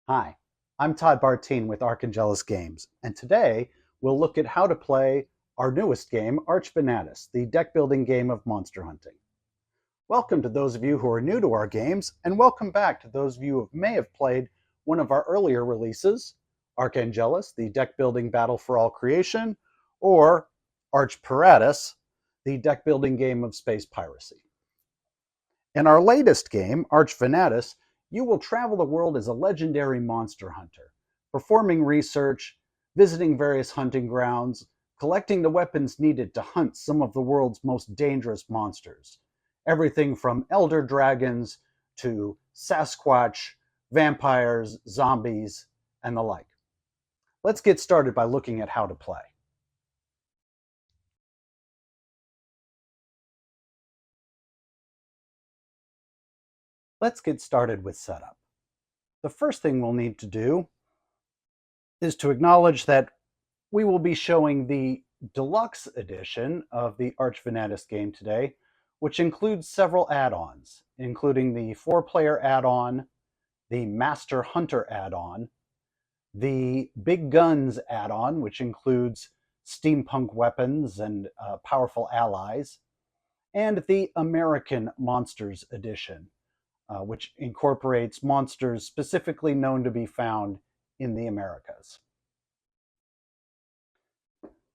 Hi, I'm Todd Bartine with ArchVenatus Games, and today we'll look at how to play our newest game, ArchVenatus, the deck building game of monster hunting. Welcome to those of you who are new to our games, and welcome back to those of you who may have played one of our earlier releases, Archangelus, the deck building battle for all creation, or ArchVenatus, the deck building game of space piracy. In our latest game, ArchVenatus, you will travel the world as a legendary monster hunter, performing research, visiting various hunting grounds, collecting the weapons needed to hunt some of the world's most dangerous monsters. Everything from elder dragons to Sasquatch, vampires, zombies, and the like. Let's get started by looking at how to play. Let's get started with setup. The first thing we'll need to do is to acknowledge that we will be showing the deluxe edition of the ArchVenatus game today, which includes several add-ons, including the 4-player add-on, the Master Hunter add-on, the Big Guns add-on, which includes steampunk weapons and powerful allies, and the American Monsters edition, which incorporates monsters specifically known to be found in the Americas.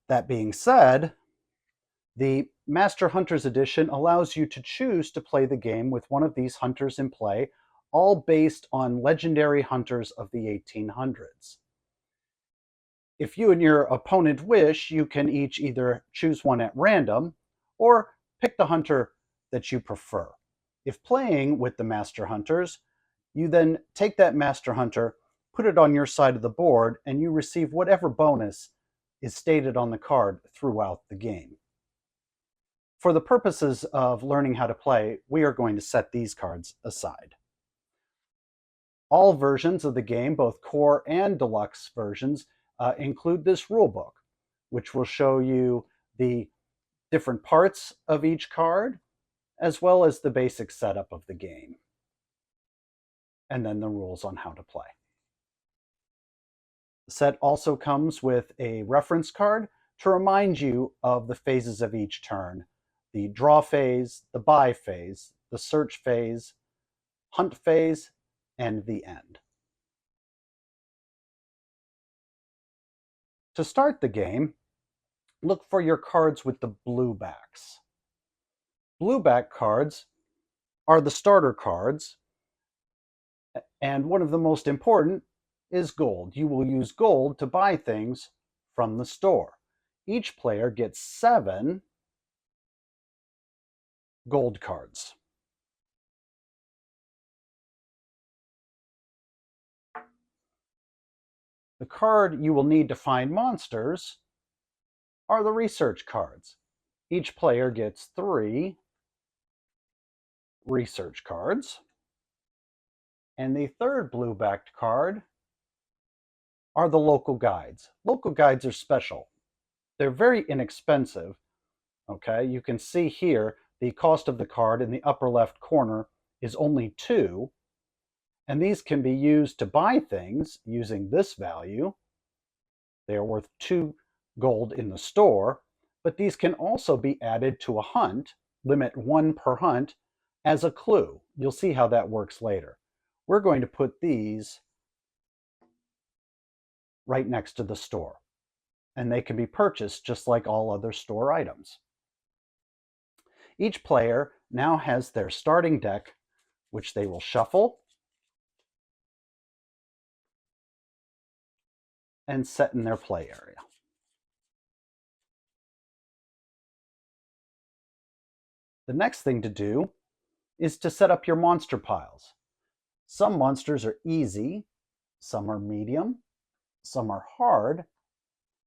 That being said, the Master Hunters Edition allows you to choose to play the game with one of these hunters in play, all based on legendary hunters of the 1800s. If you and your opponent wish, you can each either choose one at random or pick the hunter that you prefer. If playing with the Master Hunters, you then take that Master Hunter, put it on your side of the board, and you receive whatever bonus is stated on the card throughout the game. For the purposes of learning how to play, we are going to set these cards aside. All versions of the game, both core and deluxe versions, include this rulebook, which will show you the different parts of each card, as well as the basic setup of the game, and then the rules on how to play. The set also comes with a reference card to remind you of the phases of each turn: the draw phase, the buy phase, the search phase, hunt phase, and the end. To start the game, look for your cards with the blue backs. Blue back cards are the starter cards, and one of the most important is gold. You will use gold to buy things from the store. Each player gets 7 gold cards. The card you will need to find monsters are the research cards. Each player gets 3 research cards. And the third blue-backed card are the local guides. Local guides are special. They're very inexpensive. Okay, you can see here the cost of the card in the upper left corner is only 2. And these can be used to buy things using this value. They are worth 2 gold in the store, but these can also be added to a hunt, limit 1 per hunt, as a clue. You'll see how that works later. We're going to put these right next to the store, and they can be purchased just like all other store items. Each player now has their starting deck, which they will shuffle and set in their play area. The next thing to do is to set up your monster piles. Some monsters are easy, some are medium, some are hard,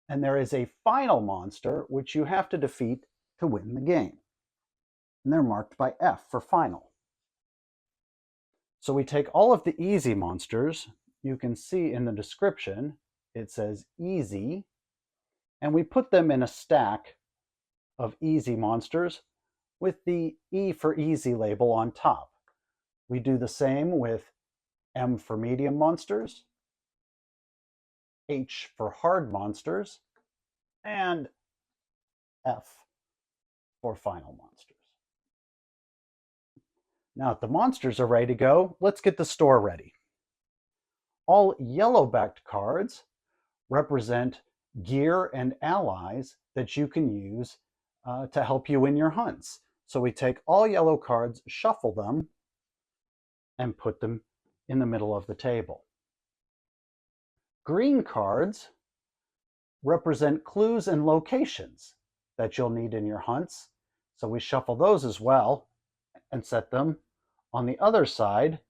and there is a final monster which you have to defeat to win the game. And they're marked by F for final. So we take all of the easy monsters. You can see in the description it says easy, and we put them in a stack of easy monsters with the E for easy label on top. We do the same with M for medium monsters, H for hard monsters, and F for final monsters. Now that the monsters are ready to go, let's get the store ready. All yellow-backed cards represent gear and allies that you can use to help you in your hunts. So we take all yellow cards, shuffle them, and put them in the middle of the table. Green cards represent clues and locations that you'll need in your hunts. So we shuffle those as well and set them on the other side,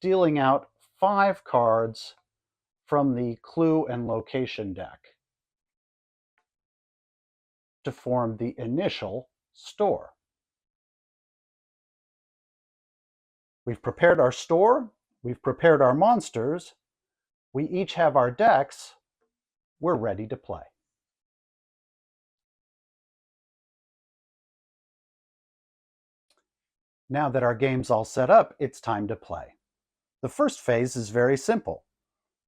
dealing out 5 cards from the clue and location deck to form the initial store. We've prepared our store, we've prepared our monsters, we each have our decks, we're ready to play. Now that our game's all set up, it's time to play. The first phase is very simple.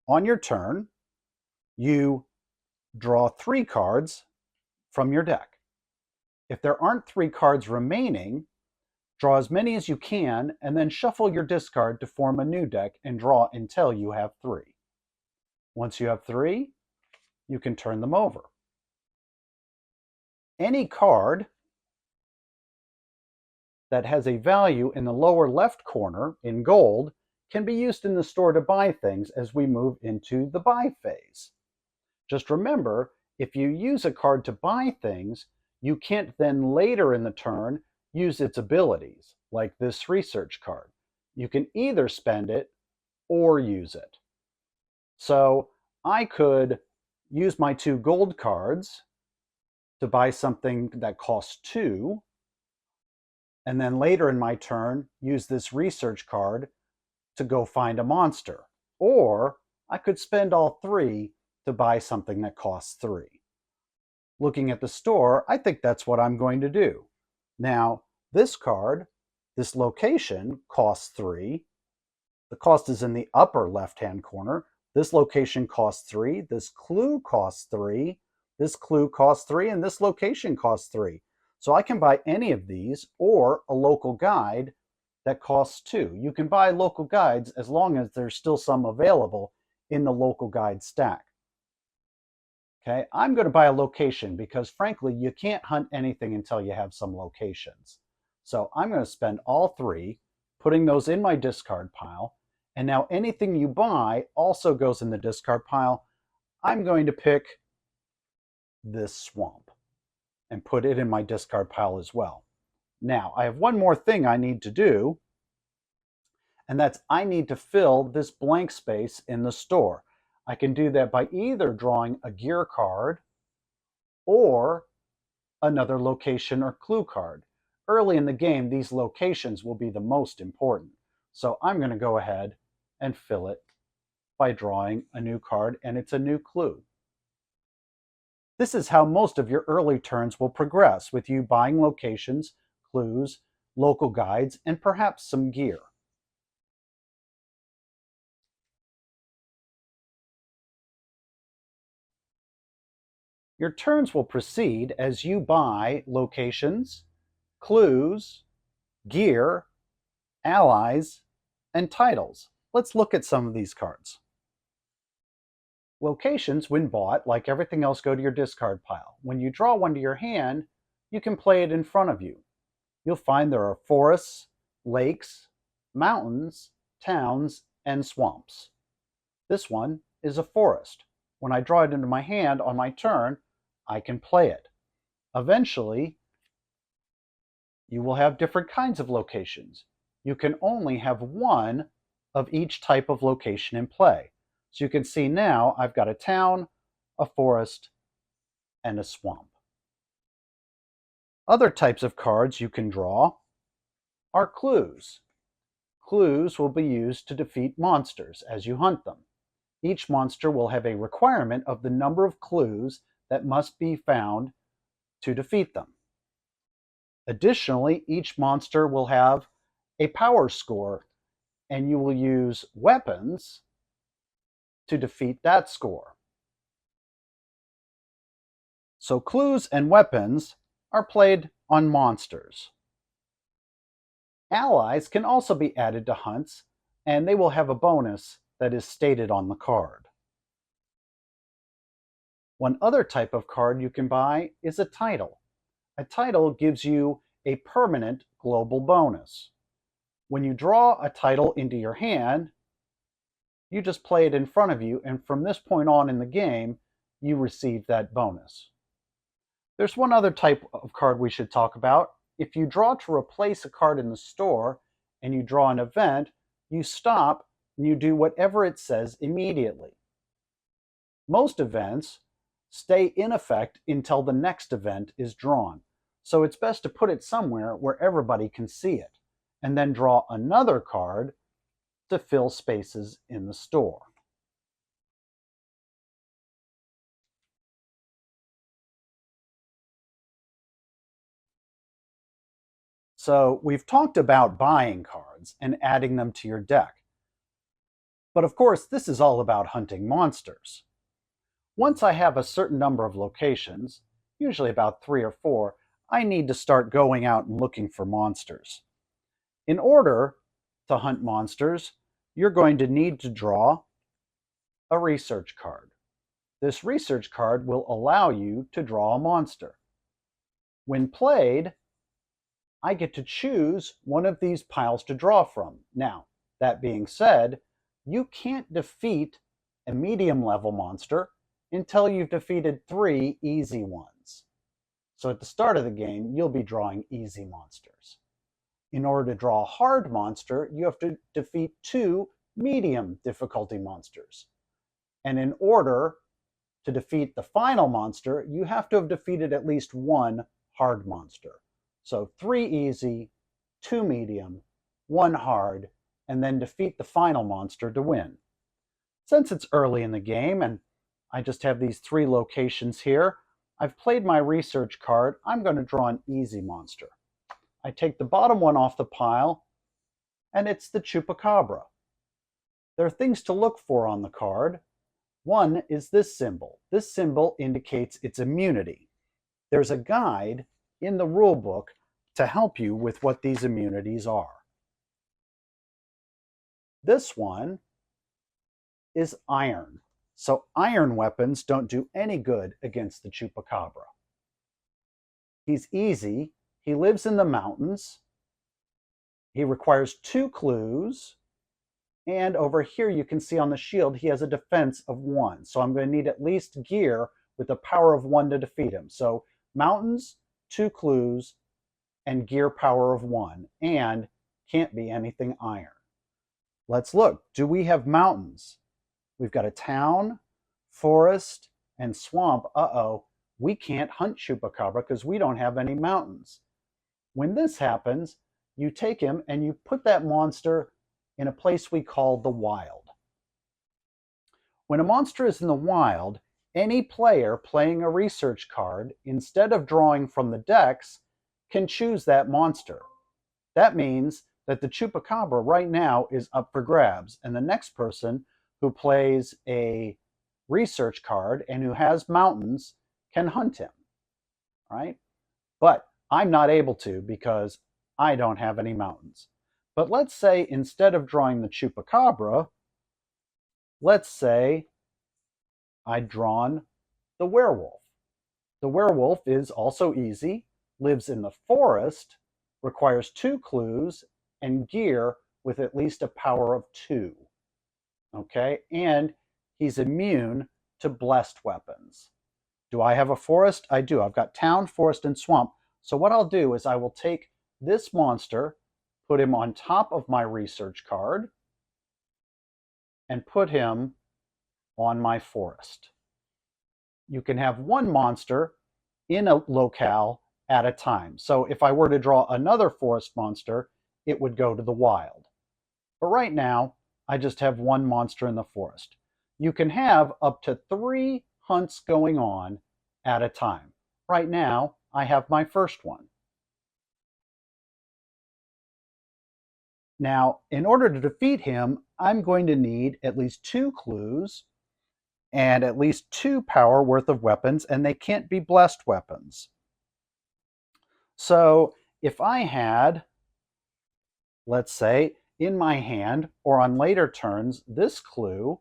On your turn, you draw 3 cards from your deck. If there aren't 3 cards remaining, draw as many as you can and then shuffle your discard to form a new deck and draw until you have 3. Once you have 3, you can turn them over. Any card that has a value in the lower left corner in gold can be used in the store to buy things as we move into the buy phase. Just remember, if you use a card to buy things, you can't then later in the turn use its abilities, like this research card. You can either spend it or use it. So I could use my 2 gold cards to buy something that costs 2, and then later in my turn use this research card to go find a monster. Or I could spend all 3 to buy something that costs 3. Looking at the store, I think that's what I'm going to do. Now, this card, this location, costs 3. The cost is in the upper left-hand corner. This location costs 3. This clue costs 3. This clue costs 3, and this location costs 3. So I can buy any of these or a local guide that costs 2. You can buy local guides as long as there's still some available in the local guide stack. Okay, I'm going to buy a location because frankly, you can't hunt anything until you have some locations. So I'm going to spend all 3, putting those in my discard pile. And now anything you buy also goes in the discard pile. I'm going to pick this swamp and put it in my discard pile as well. Now, I have one more thing I need to do, and that's I need to fill this blank space in the store. I can do that by either drawing a gear card or another location or clue card. Early in the game, these locations will be the most important. So I'm going to go ahead and fill it by drawing a new card, and it's a new clue. This is how most of your early turns will progress, with you buying locations, clues, local guides, and perhaps some gear. Your turns will proceed as you buy locations, clues, gear, allies, and titles. Let's look at some of these cards. Locations, when bought, like everything else, go to your discard pile. When you draw one to your hand, you can play it in front of you. You'll find there are forests, lakes, mountains, towns, and swamps. This one is a forest. When I draw it into my hand on my turn, I can play it. Eventually, you will have different kinds of locations. You can only have one of each type of location in play. So you can see now I've got a town, a forest, and a swamp. Other types of cards you can draw are clues. Clues will be used to defeat monsters as you hunt them. Each monster will have a requirement of the number of clues that must be found to defeat them. Additionally, each monster will have a power score and you will use weapons to defeat that score. So clues and weapons are played on monsters. Allies can also be added to hunts, and they will have a bonus that is stated on the card. One other type of card you can buy is a title. A title gives you a permanent global bonus. When you draw a title into your hand, you just play it in front of you, and from this point on in the game, you receive that bonus. There's one other type of card we should talk about. If you draw to replace a card in the store and you draw an event, you stop and you do whatever it says immediately. Most events stay in effect until the next event is drawn. So it's best to put it somewhere where everybody can see it, and then draw another card to fill spaces in the store. So we've talked about buying cards and adding them to your deck. But of course, this is all about hunting monsters. Once I have a certain number of locations, usually about 3 or 4, I need to start going out and looking for monsters. In order to hunt monsters, you're going to need to draw a research card. This research card will allow you to draw a monster. When played, I get to choose one of these piles to draw from. Now, that being said, you can't defeat a medium level monster until you've defeated 3 easy ones. So at the start of the game, you'll be drawing easy monsters. In order to draw a hard monster, you have to defeat 2 medium difficulty monsters. And in order to defeat the final monster, you have to have defeated at least 1 hard monster. So 3 easy, 2 medium, 1 hard, and then defeat the final monster to win. Since it's early in the game and I just have these 3 locations here, I've played my research card. I'm going to draw an easy monster. I take the bottom one off the pile, and it's the Chupacabra. There are things to look for on the card. One is this symbol. This symbol indicates its immunity. There's a guide in the rule book to help you with what these immunities are. This one is iron. So iron weapons don't do any good against the Chupacabra. He's easy. He lives in the mountains. He requires 2 clues. And over here you can see on the shield he has a defense of 1. So I'm going to need at least gear with a power of 1 to defeat him. So mountains, 2 clues, and gear power of 1. And can't be anything iron. Let's look. Do we have mountains? We've got a town, forest, and swamp. Uh-oh, we can't hunt Chupacabra because we don't have any mountains. When this happens, you take him and you put that monster in a place we call the wild. When a monster is in the wild, any player playing a research card, instead of drawing from the decks, can choose that monster. That means that the Chupacabra right now is up for grabs, and the next person who plays a research card and who has mountains can hunt him, right? But I'm not able to because I don't have any mountains. But let's say instead of drawing the Chupacabra, let's say I'd drawn the werewolf. The werewolf is also easy, lives in the forest, requires 2 clues, and gear with at least a power of 2. Okay, and he's immune to blessed weapons. Do I have a forest? I do. I've got town, forest, and swamp. So what I'll do is I will take this monster, put him on top of my research card, and put him on my forest. You can have 1 monster in a locale at a time. So if I were to draw another forest monster, it would go to the wild. But right now, I just have 1 monster in the forest. You can have up to 3 hunts going on at a time. Right now, I have my first one. Now, in order to defeat him, I'm going to need at least 2 clues and at least 2 power worth of weapons, and they can't be blessed weapons. So if I had, let's say, in my hand or on later turns, this clue,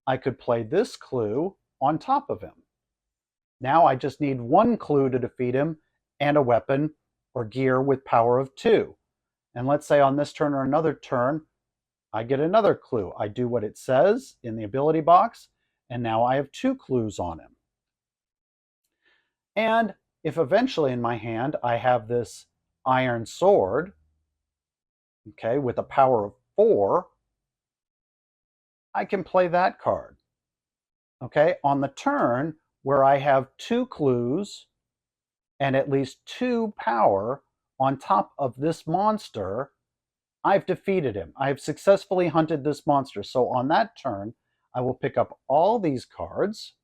I could play this clue on top of him. Now I just need 1 clue to defeat him and a weapon or gear with power of 2. And let's say on this turn or another turn, I get another clue. I do what it says in the ability box, and now I have 2 clues on him. And if eventually in my hand I have this iron sword, okay, with a power of 4, I can play that card. Okay, on the turn where I have 2 clues and at least 2 power on top of this monster, I've defeated him. I have successfully hunted this monster. So on that turn, I will pick up all these cards.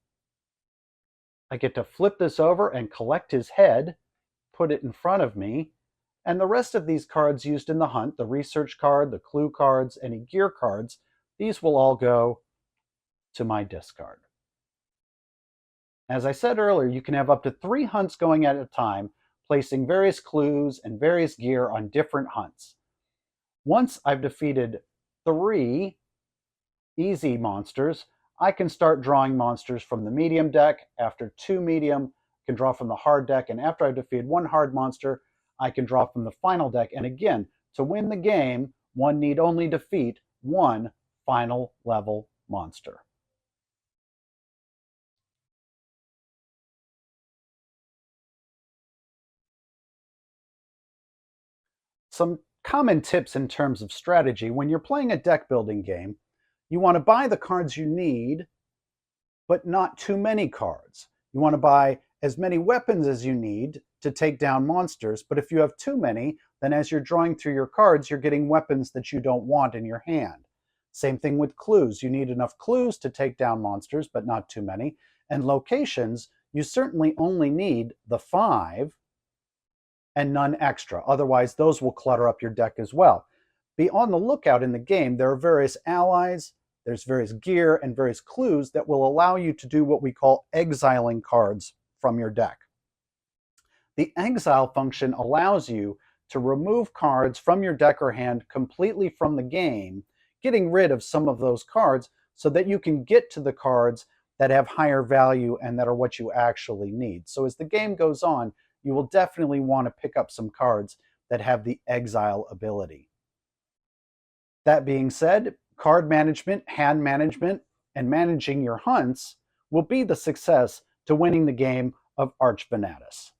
I get to flip this over and collect his head, put it in front of me, and the rest of these cards used in the hunt, the research card, the clue cards, any gear cards, these will all go to my discard. As I said earlier, you can have up to 3 hunts going at a time, placing various clues and various gear on different hunts. Once I've defeated 3 easy monsters, I can start drawing monsters from the medium deck. After 2 medium, I can draw from the hard deck. And after I've defeated 1 hard monster, I can draw from the final deck. And again, to win the game, one need only defeat 1 final level monster. Some common tips in terms of strategy. When you're playing a deck building game, you want to buy the cards you need, but not too many cards. You want to buy as many weapons as you need to take down monsters, but if you have too many, then as you're drawing through your cards, you're getting weapons that you don't want in your hand. Same thing with clues. You need enough clues to take down monsters, but not too many. And locations, you certainly only need the 5 and none extra. Otherwise, those will clutter up your deck as well. Be on the lookout in the game. There are various allies, there's various gear and various clues that will allow you to do what we call exiling cards from your deck. The exile function allows you to remove cards from your deck or hand completely from the game, getting rid of some of those cards so that you can get to the cards that have higher value and that are what you actually need. So as the game goes on, you will definitely want to pick up some cards that have the exile ability. That being said, card management, hand management, and managing your hunts will be the success to winning the game of ArchVenatus.